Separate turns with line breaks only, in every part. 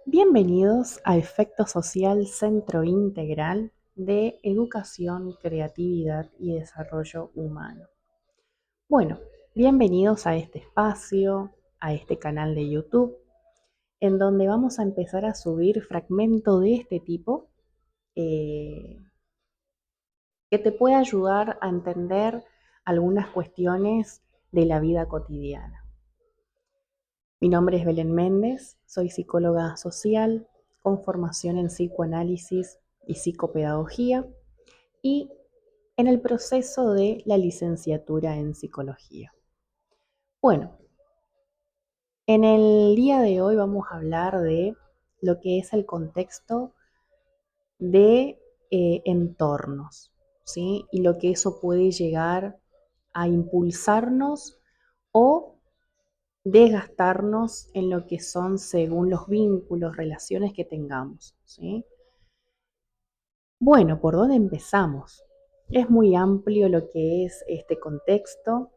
Bienvenidos a Efecto Social Centro Integral de Educación, Creatividad y Desarrollo Humano. Bueno, bienvenidos a este espacio, a este canal de YouTube, en donde vamos a empezar a subir fragmentos de este tipo eh, que te puede ayudar a entender algunas cuestiones de la vida cotidiana. Mi nombre es Belén Méndez, soy psicóloga social con formación en psicoanálisis y psicopedagogía y en el proceso de la licenciatura en psicología. Bueno, en el día de hoy vamos a hablar de lo que es el contexto de entornos, ¿sí? Y lo que eso puede llegar a impulsarnos o desgastarnos en lo que son según los vínculos, relaciones que tengamos, ¿sí? Bueno, ¿por dónde empezamos? Es muy amplio lo que es este contexto,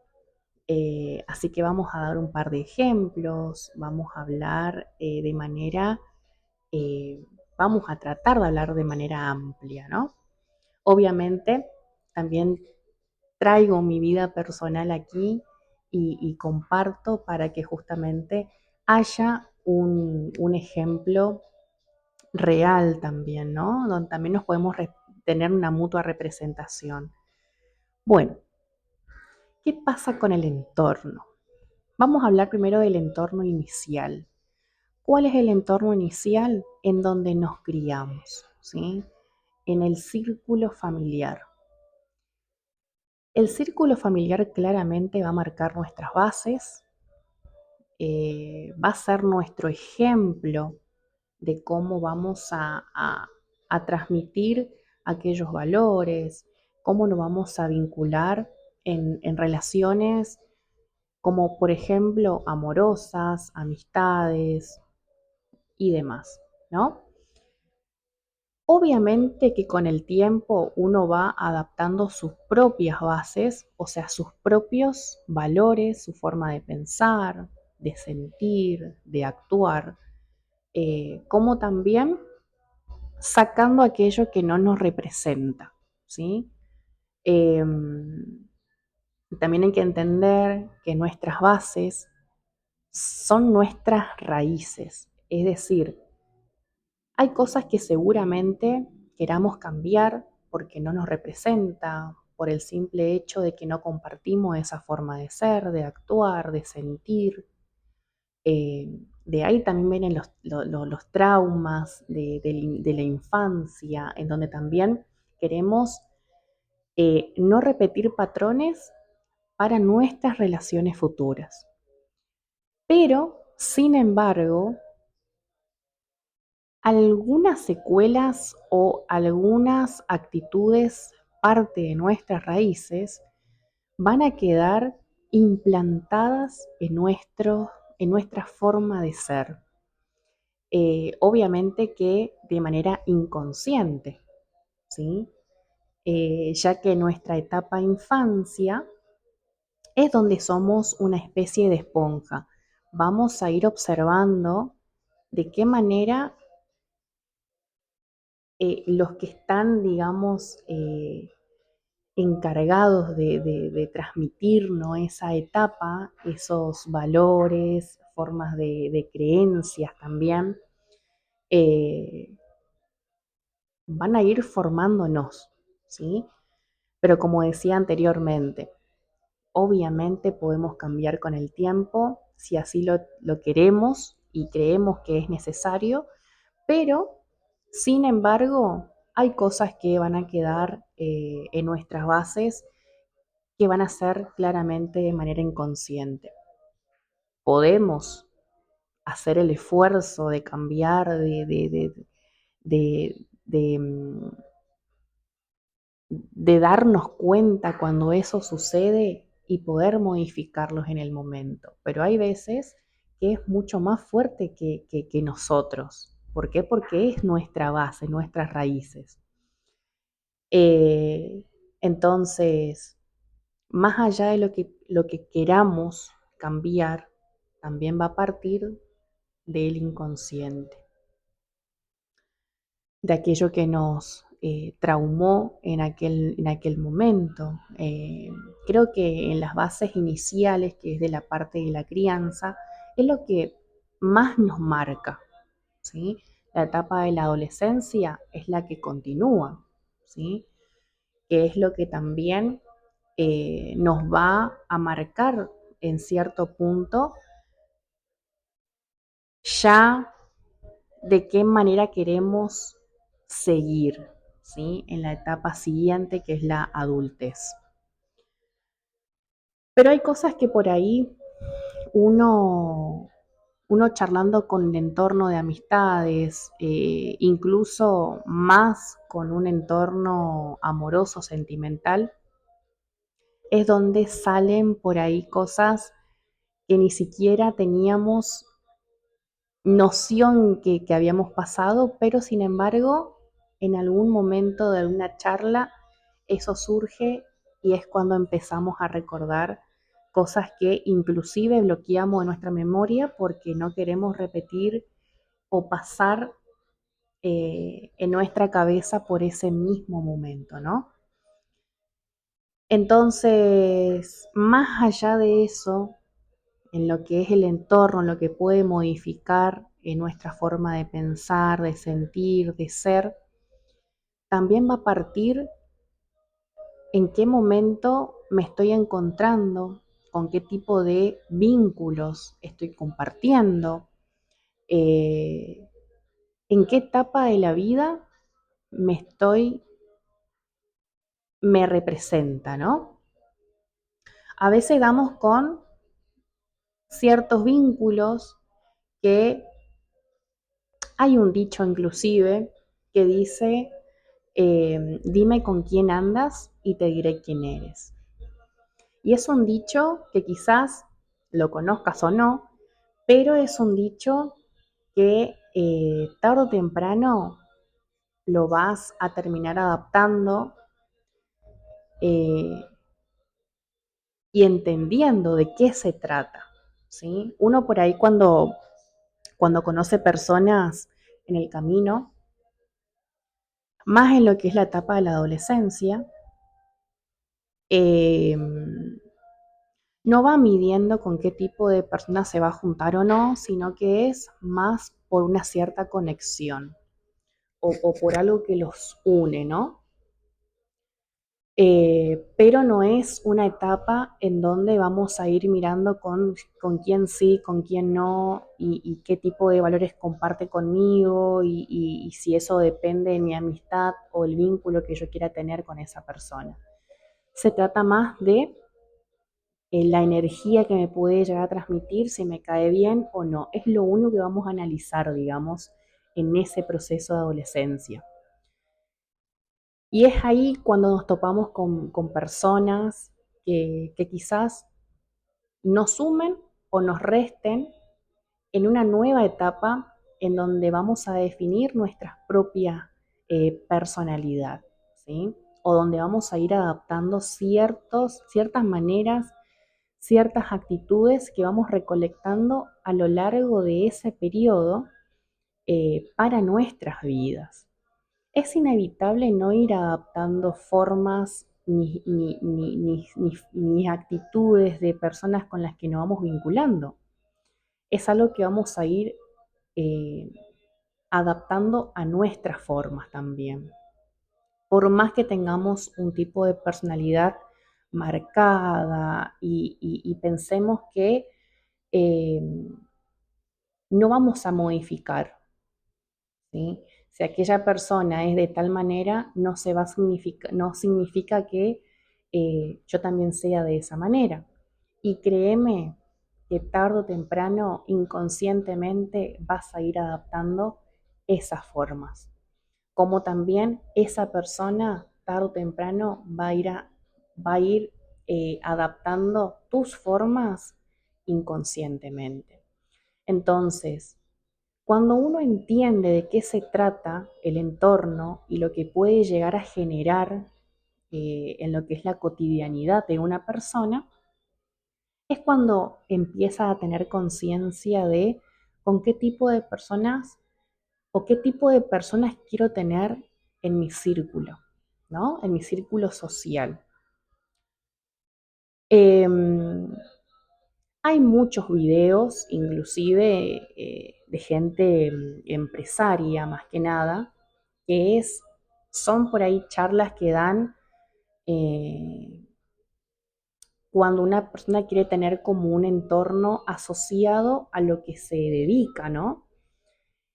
así que vamos a dar un par de ejemplos, vamos a hablar eh, vamos a tratar de hablar de manera amplia, ¿no? Obviamente, también traigo mi vida personal aquí y comparto para que justamente haya un ejemplo real también, ¿no? Donde también nos podemos tener una mutua representación. Bueno, ¿qué pasa con el entorno? Vamos a hablar primero del entorno inicial. ¿Cuál es el entorno inicial? En donde nos criamos, ¿sí? En el círculo familiar. El círculo familiar claramente va a marcar nuestras bases, va a ser nuestro ejemplo de cómo vamos a transmitir aquellos valores, cómo nos vamos a vincular en relaciones como por ejemplo amorosas, amistades y demás, ¿no? Obviamente que con el tiempo uno va adaptando sus propias bases, o sea, sus propios valores, su forma de pensar, de sentir, de actuar, como también sacando aquello que no nos representa, ¿sí? Eh, También hay que entender que nuestras bases son nuestras raíces, es decir, hay cosas que seguramente queramos cambiar porque no nos representa, por el simple hecho de que no compartimos esa forma de ser, de actuar, de sentir. De ahí también vienen los traumas de la infancia, en donde también queremos no repetir patrones para nuestras relaciones futuras. Pero, sin embargo, algunas secuelas o algunas actitudes, parte de nuestras raíces, van a quedar implantadas en nuestra forma de ser. Obviamente que de manera inconsciente, ¿sí? Ya que nuestra etapa infancia es donde somos una especie de esponja. Vamos a ir observando de qué manera los que están, digamos, encargados de transmitirnos esa etapa, esos valores, formas de creencias también, eh, van a ir formándonos, ¿sí? Pero como decía anteriormente, obviamente podemos cambiar con el tiempo si así lo queremos y creemos que es necesario, pero sin embargo hay cosas que van a quedar en nuestras bases que van a ser claramente de manera inconsciente. Podemos hacer el esfuerzo de cambiar, de de darnos cuenta cuando eso sucede y poder modificarlos en el momento. Pero hay veces que es mucho más fuerte que nosotros. ¿Por qué? Porque es nuestra base, nuestras raíces. Eh, entonces, más allá de lo que queramos cambiar, también va a partir del inconsciente. de aquello que nos traumó en aquel momento. Creo que en las bases iniciales, que es de la parte de la crianza, es lo que más nos marca, ¿sí? La etapa de la adolescencia es la que continúa, ¿sí? Que es lo que también nos va a marcar en cierto punto ya de qué manera queremos seguir, ¿sí? En la etapa siguiente, que es la adultez. Pero hay cosas que por ahí uno, uno charlando con el entorno de amistades, incluso más con un entorno amoroso, sentimental, es donde salen por ahí cosas que ni siquiera teníamos noción que habíamos pasado, pero sin embargo, en algún momento de alguna charla, eso surge y es cuando empezamos a recordar cosas que inclusive bloqueamos en nuestra memoria porque no queremos repetir o pasar en nuestra cabeza por ese mismo momento, ¿no? Entonces, más allá de eso, en lo que es el entorno, en lo que puede modificar en nuestra forma de pensar, de sentir, de ser, también va a partir en qué momento me estoy encontrando, con qué tipo de vínculos estoy compartiendo, eh, en qué etapa de la vida me estoy, me representa, ¿no? A veces damos con ciertos vínculos que hay un dicho inclusive que dice, dime con quién andas y te diré quién eres. Y es un dicho que quizás lo conozcas o no, pero es un dicho que tarde o temprano lo vas a terminar adaptando eh, y entendiendo de qué se trata, ¿sí? Uno por ahí cuando conoce personas en el camino, más en lo que es la etapa de la adolescencia, eh, no va midiendo con qué tipo de persona se va a juntar o no, sino que es más por una cierta conexión o por algo que los une, ¿no? Pero no es una etapa en donde vamos a ir mirando con quién sí, con quién no, y qué tipo de valores comparte conmigo, y si eso depende de mi amistad o el vínculo que yo quiera tener con esa persona. Se trata más de la energía que me puede llegar a transmitir, si me cae bien o no. Es lo único que vamos a analizar, digamos, en ese proceso de adolescencia. Y es ahí cuando nos topamos con personas que quizás nos sumen o nos resten en una nueva etapa en donde vamos a definir nuestra propia personalidad, ¿sí? O donde vamos a ir adaptando ciertas maneras, ciertas actitudes que vamos recolectando a lo largo de ese periodo para nuestras vidas. Es inevitable no ir adaptando formas ni actitudes de personas con las que nos vamos vinculando. Es algo que vamos a ir eh, adaptando a nuestras formas también. Por más que tengamos un tipo de personalidad marcada y pensemos que eh, no vamos a modificar, ¿sí? Si aquella persona es de tal manera, no, no significa que yo también sea de esa manera. Y créeme que tarde o temprano, inconscientemente, vas a ir adaptando esas formas. Como también esa persona, tarde o temprano, va a ir adaptando tus formas inconscientemente. Entonces, cuando uno entiende de qué se trata el entorno y lo que puede llegar a generar en lo que es la cotidianidad de una persona, es cuando empieza a tener conciencia de con qué tipo de personas o qué tipo de personas quiero tener en mi círculo, ¿no? En mi círculo social. Em, Hay muchos videos, inclusive de gente empresaria más que nada, que son por ahí charlas que dan eh, cuando una persona quiere tener como un entorno asociado a lo que se dedica, ¿no?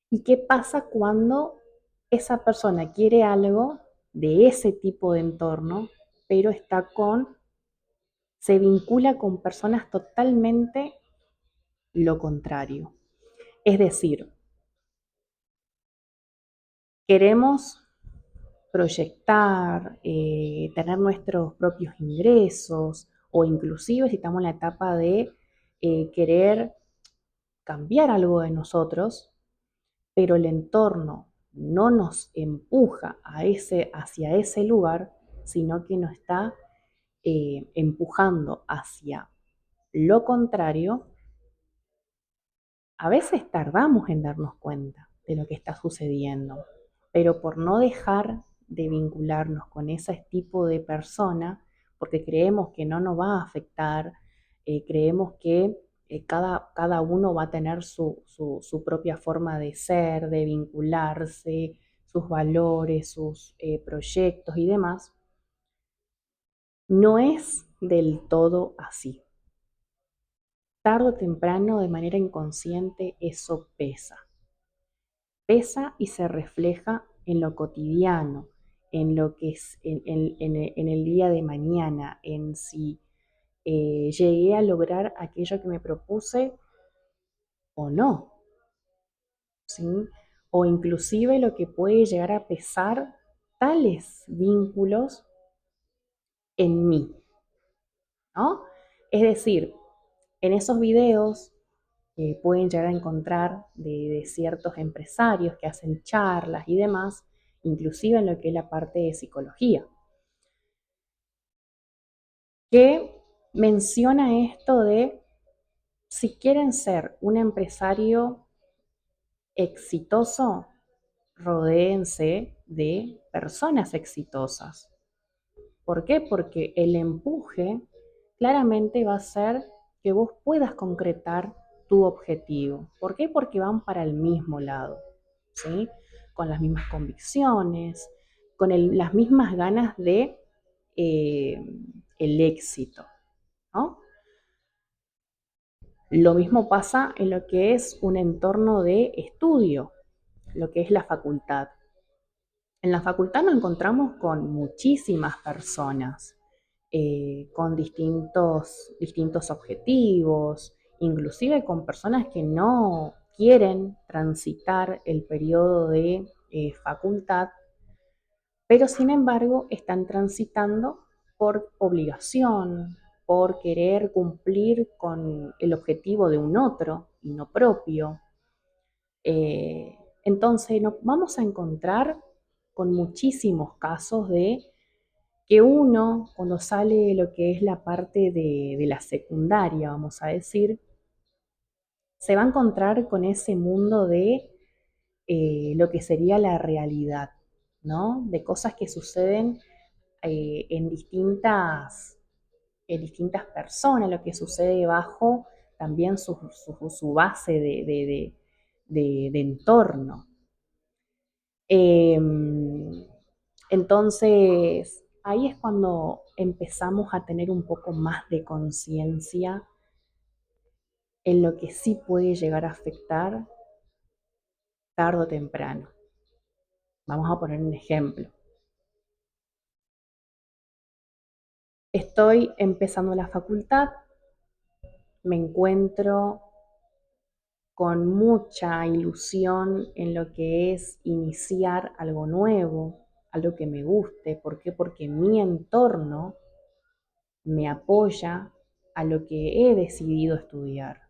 ¿Y qué pasa cuando esa persona quiere algo de ese tipo de entorno, pero se vincula con personas totalmente lo contrario? Es decir, queremos proyectar, tener nuestros propios ingresos o inclusive si estamos en la etapa de querer cambiar algo de nosotros, pero el entorno no nos empuja hacia ese lugar, sino que nos está empujando hacia lo contrario. A veces tardamos en darnos cuenta de lo que está sucediendo, pero por no dejar de vincularnos con ese tipo de persona, porque creemos que no nos va a afectar, creemos que cada uno va a tener su propia forma de ser, de vincularse, sus valores, sus proyectos y demás, no es del todo así. Tarde o temprano, de manera inconsciente, eso pesa y se refleja en lo cotidiano, en lo que es en el día de mañana, en si llegué a lograr aquello que me propuse o no, ¿sí? O inclusive lo que puede llegar a pesar tales vínculos en mí, ¿no? Es decir, en esos videos pueden llegar a encontrar de ciertos empresarios que hacen charlas y demás, inclusive en lo que es la parte de psicología, que menciona esto de si quieren ser un empresario exitoso, rodéense de personas exitosas. ¿Por qué? Porque el empuje claramente va a ser que vos puedas concretar tu objetivo. ¿Por qué? Porque van para el mismo lado, ¿sí? Con las mismas convicciones, con las mismas ganas de eh, el éxito, ¿no? Lo mismo pasa en lo que es un entorno de estudio, lo que es la facultad. En la facultad nos encontramos con muchísimas personas, con distintos objetivos, inclusive con personas que no quieren transitar el periodo de facultad, pero sin embargo están transitando por obligación, por querer cumplir con el objetivo de un otro y no propio. Entonces nos vamos a encontrar con muchísimos casos de que uno, cuando sale lo que es la parte de la secundaria, vamos a decir, se va a encontrar con ese mundo de lo que sería la realidad, ¿no? De cosas que suceden en distintas personas, lo que sucede bajo también su base de entorno. Eh, entonces, ahí es cuando empezamos a tener un poco más de conciencia en lo que sí puede llegar a afectar tarde o temprano. Vamos a poner un ejemplo. Estoy empezando la facultad, me encuentro con mucha ilusión en lo que es iniciar algo nuevo, algo que me guste. ¿Por qué? Porque mi entorno me apoya a lo que he decidido estudiar,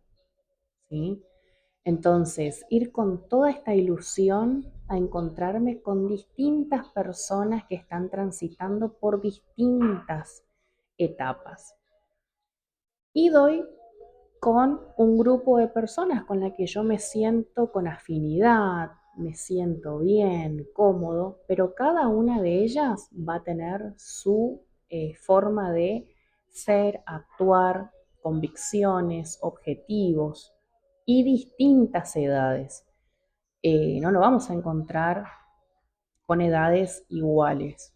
¿sí? Entonces, ir con toda esta ilusión a encontrarme con distintas personas que están transitando por distintas etapas. Y doy con un grupo de personas con la que yo me siento con afinidad, me siento bien, cómodo, pero cada una de ellas va a tener su forma de ser, actuar, convicciones, objetivos y distintas edades. No lo vamos a encontrar con edades iguales.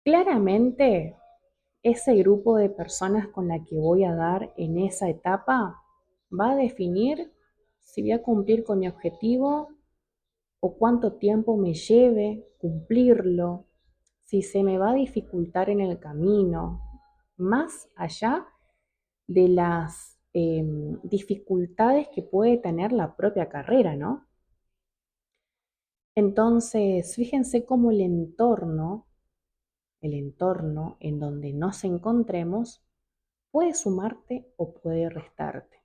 Claramente, ese grupo de personas con la que voy a dar en esa etapa va a definir si voy a cumplir con mi objetivo o cuánto tiempo me lleve cumplirlo, si se me va a dificultar en el camino, más allá de las dificultades que puede tener la propia carrera, ¿no? Entonces, fíjense cómo el entorno en donde nos encontremos, puede sumarte o puede restarte.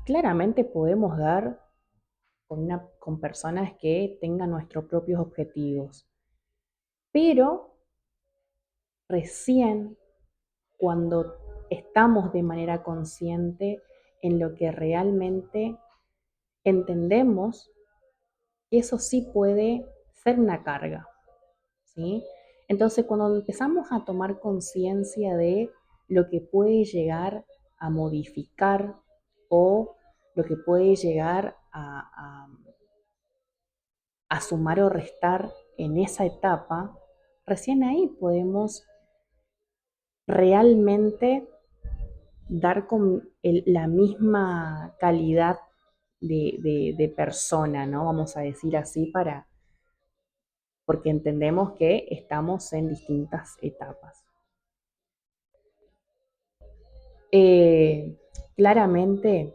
Claramente podemos dar con personas que tengan nuestros propios objetivos, pero recién cuando estamos de manera consciente en lo que realmente entendemos que eso sí puede ser una carga, ¿sí? Entonces, cuando empezamos a tomar conciencia de lo que puede llegar a modificar o lo que puede llegar a sumar o restar en esa etapa, recién ahí podemos realmente dar con la misma calidad de persona, ¿no? Vamos a decir así, porque entendemos que estamos en distintas etapas. Eh, Claramente,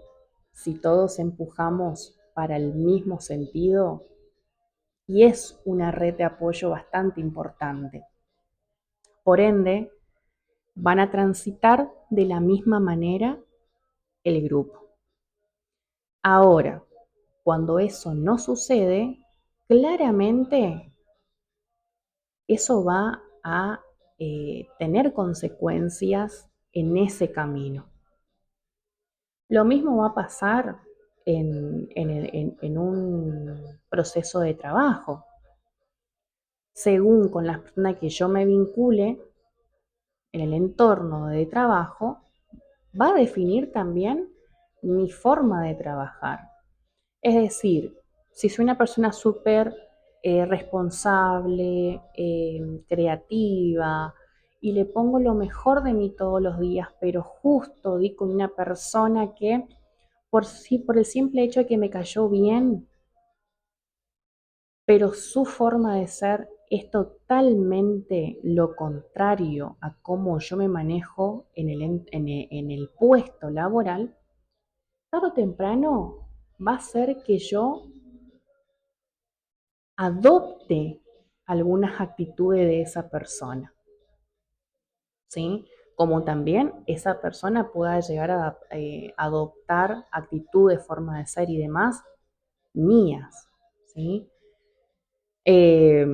si todos empujamos para el mismo sentido, y es una red de apoyo bastante importante, por ende, van a transitar de la misma manera el grupo. Ahora, cuando eso no sucede, claramente eso va a tener consecuencias en ese camino. Lo mismo va a pasar en un proceso de trabajo. Según con las personas que yo me vincule en el entorno de trabajo, va a definir también mi forma de trabajar. Es decir, si soy una persona súper responsable, creativa, y le pongo lo mejor de mí todos los días, pero justo di con una persona que por el simple hecho de que me cayó bien, pero su forma de ser es totalmente lo contrario a cómo yo me manejo en el puesto laboral, tarde o temprano va a ser que yo adopte algunas actitudes de esa persona, ¿sí? Como también esa persona pueda llegar a adoptar actitudes, formas de ser y demás mías, ¿sí? Eh,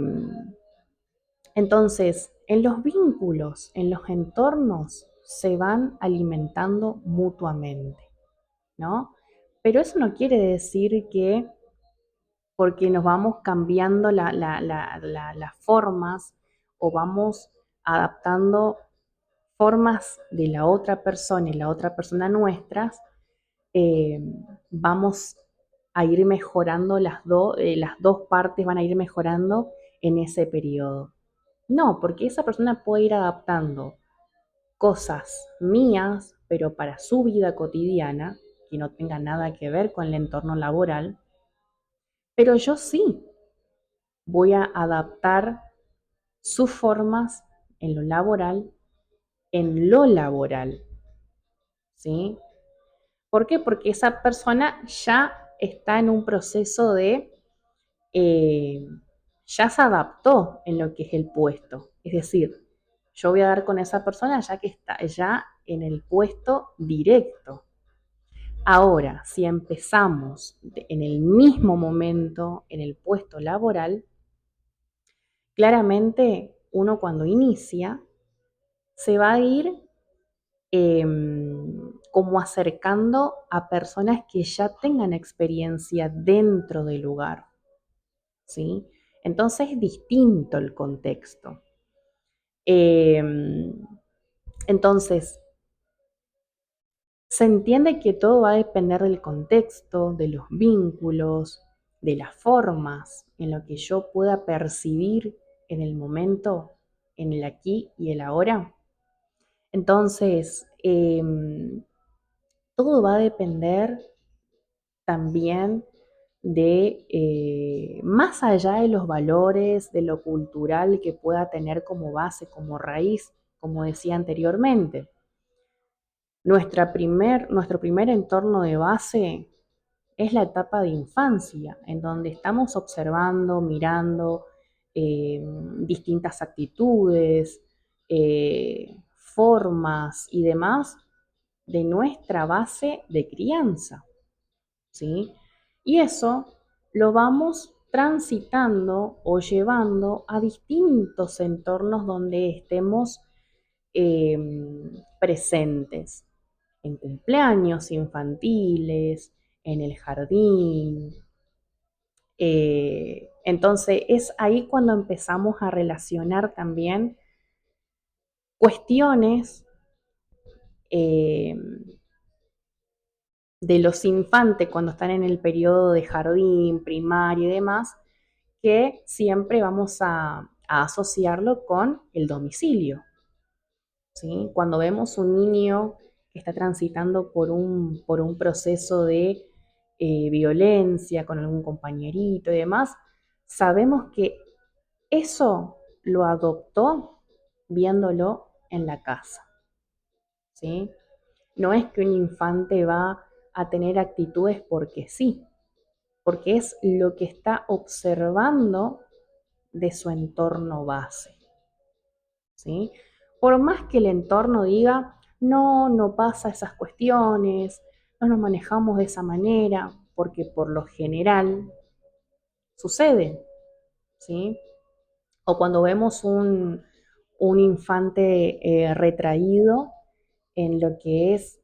entonces, en los vínculos, en los entornos, se van alimentando mutuamente, ¿no? Pero eso no quiere decir que porque nos vamos cambiando las formas o vamos adaptando formas de la otra persona y la otra persona nuestras, eh, vamos a ir mejorando las dos partes van a ir mejorando en ese periodo. No, porque esa persona puede ir adaptando cosas mías, pero para su vida cotidiana, que no tenga nada que ver con el entorno laboral, pero yo sí voy a adaptar sus formas en lo laboral, ¿sí? ¿Por qué? Porque esa persona ya está en un proceso eh, ya se adaptó en lo que es el puesto. Es decir, yo voy a dar con esa persona ya que está ya en el puesto directo. Ahora, si empezamos en el mismo momento en el puesto laboral, claramente uno cuando inicia se va a ir como acercando a personas que ya tengan experiencia dentro del lugar, ¿sí? Entonces es distinto el contexto. Entonces, se entiende que todo va a depender del contexto, de los vínculos, de las formas en lo que yo pueda percibir en el momento, en el aquí y el ahora. Entonces, todo va a depender también de, más allá de los valores, de lo cultural que pueda tener como base, como raíz, como decía anteriormente. Nuestro primer entorno de base es la etapa de infancia, en donde estamos observando, mirando distintas actitudes, formas y demás de nuestra base de crianza, ¿sí? Y eso lo vamos transitando o llevando a distintos entornos donde estemos eh, presentes, en cumpleaños infantiles, en el jardín. Entonces es ahí cuando empezamos a relacionar también cuestiones eh, de los infantes cuando están en el periodo de jardín, primaria y demás, que siempre vamos a asociarlo con el domicilio, ¿sí? Cuando vemos un niño que está transitando por un proceso de violencia con algún compañerito y demás, sabemos que eso lo adoptó viéndolo en la casa, ¿sí? No es que un infante va a tener actitudes porque sí, porque es lo que está observando de su entorno base, ¿sí? Por más que el entorno diga, no, no pasa esas cuestiones, no nos manejamos de esa manera, porque por lo general sucede, ¿sí? O cuando vemos un infante retraído en lo que es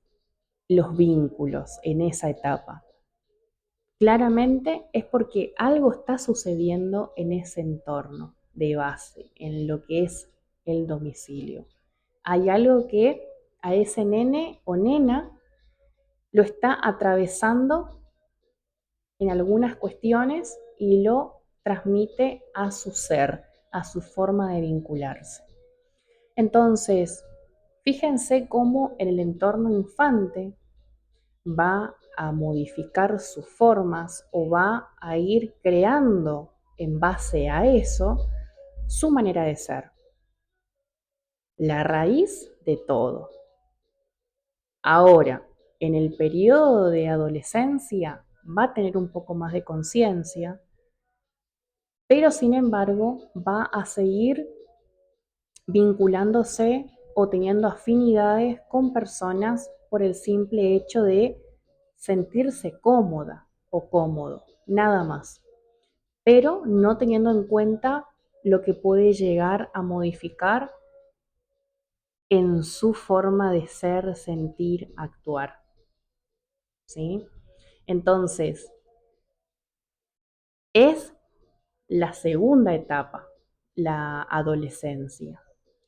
los vínculos en esa etapa. Claramente es porque algo está sucediendo en ese entorno de base, en lo que es el domicilio. Hay algo que a ese nene o nena lo está atravesando en algunas cuestiones y lo transmite a su ser, a su forma de vincularse. Entonces, fíjense cómo en el entorno infante va a modificar sus formas o va a ir creando en base a eso su manera de ser, la raíz de todo. Ahora, en el periodo de adolescencia va a tener un poco más de conciencia, pero sin embargo va a seguir vinculándose o teniendo afinidades con personas por el simple hecho de sentirse cómoda o cómodo, nada más, pero no teniendo en cuenta lo que puede llegar a modificar en su forma de ser, sentir, actuar, ¿sí? Entonces, es la segunda etapa, la adolescencia.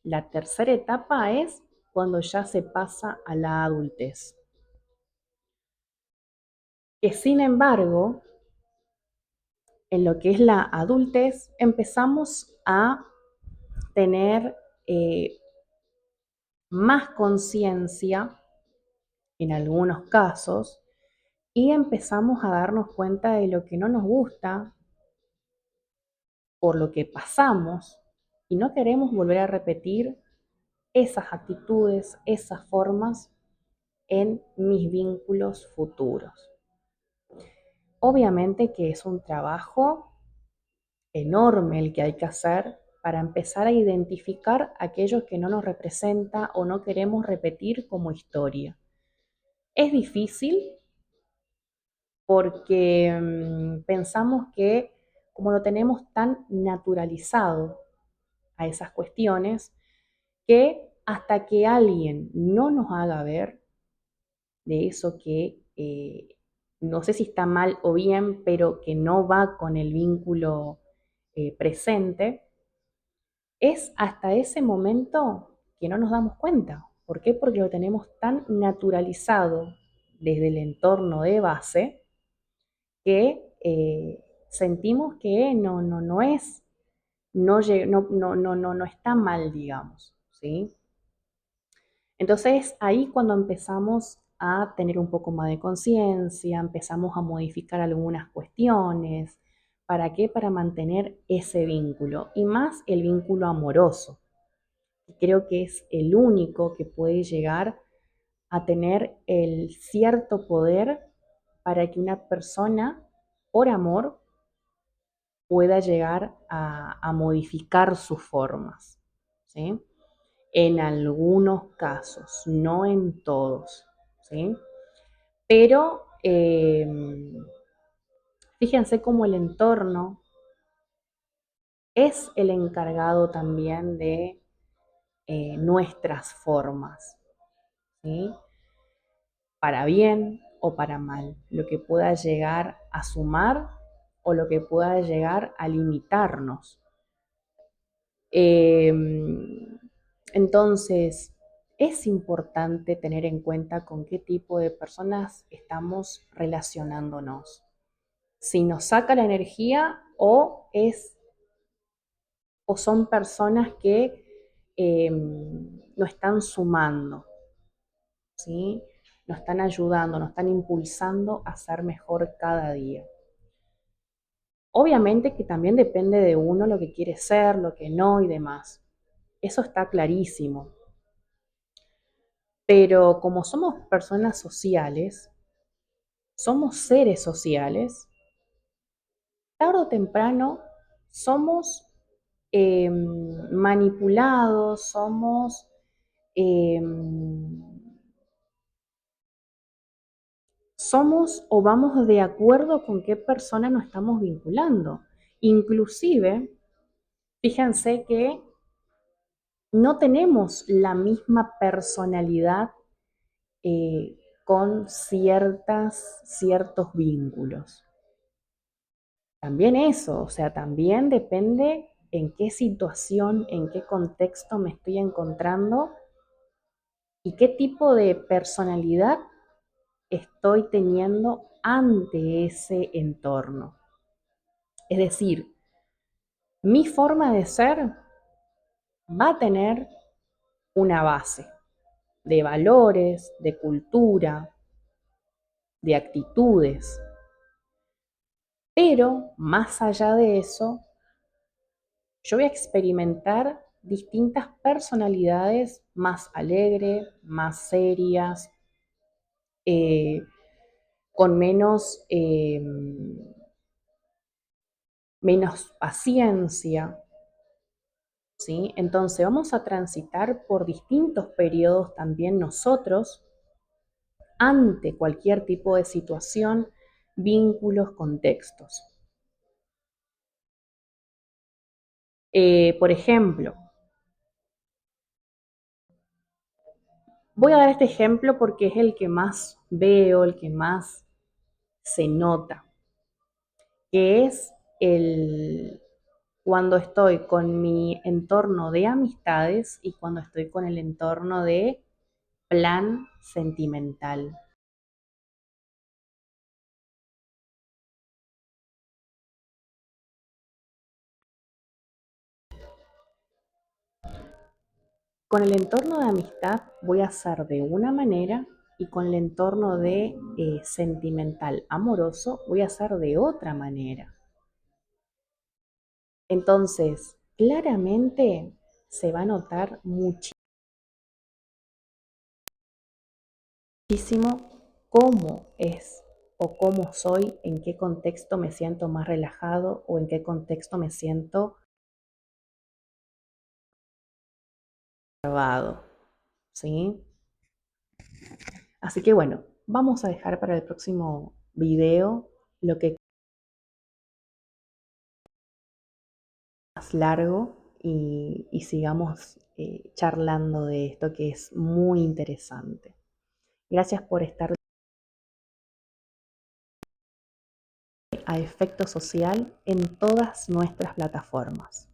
La tercera etapa es cuando ya se pasa a la adultez. Que sin embargo, en lo que es la adultez, empezamos a tener más conciencia en algunos casos y empezamos a darnos cuenta de lo que no nos gusta, por lo que pasamos y no queremos volver a repetir esas actitudes, esas formas en mis vínculos futuros. Obviamente que es un trabajo enorme el que hay que hacer para empezar a identificar aquellos que no nos representa o no queremos repetir como historia. Es difícil porque pensamos que como lo tenemos tan naturalizado a esas cuestiones, que hasta que alguien no nos haga ver, de eso que no sé si está mal o bien, pero que no va con el vínculo presente, es hasta ese momento que no nos damos cuenta. ¿Por qué? Porque lo tenemos tan naturalizado desde el entorno de base que sentimos que no es, no está mal, digamos, ¿sí? Entonces ahí cuando empezamos a tener un poco más de conciencia, empezamos a modificar algunas cuestiones. ¿Para qué? Para mantener ese vínculo y más el vínculo amoroso. Y creo que es el único que puede llegar a tener el cierto poder para que una persona, por amor, pueda llegar a modificar sus formas, ¿sí? En algunos casos, no en todos, ¿sí? Pero fíjense cómo el entorno es el encargado también de nuestras formas, ¿sí? Para bien o para mal, lo que pueda llegar a sumar o lo que pueda llegar a limitarnos. Eh, entonces, es importante tener en cuenta con qué tipo de personas estamos relacionándonos. Si nos saca la energía o son personas que no están sumando, ¿sí? Nos están ayudando, nos están impulsando a ser mejor cada día. Obviamente que también depende de uno lo que quiere ser, lo que no y demás. Eso está clarísimo. Pero como somos personas sociales, somos seres sociales, tarde o temprano somos manipulados, eh, somos o vamos de acuerdo con qué persona nos estamos vinculando. Inclusive, fíjense que no tenemos la misma personalidad con ciertos vínculos. También eso, o sea, también depende en qué situación, en qué contexto me estoy encontrando y qué tipo de personalidad estoy teniendo ante ese entorno. Es decir, mi forma de ser va a tener una base de valores, de cultura, de actitudes, pero más allá de eso, yo voy a experimentar distintas personalidades más alegres, más serias, eh, con menos paciencia, ¿sí? Entonces vamos a transitar por distintos periodos también nosotros ante cualquier tipo de situación, vínculos, contextos. Por ejemplo, voy a dar este ejemplo porque es el que más veo, el que más se nota, que es cuando estoy con mi entorno de amistades y cuando estoy con el entorno de plan sentimental. Con el entorno de amistad voy a ser de una manera y con el entorno de sentimental amoroso voy a ser de otra manera. Entonces, claramente se va a notar muchísimo cómo es o cómo soy, en qué contexto me siento más relajado o en qué contexto me siento trabado, ¿sí? Así que bueno, vamos a dejar para el próximo video lo que más largo y sigamos charlando de esto que es muy interesante. Gracias por estar a Efecto Social en todas nuestras plataformas.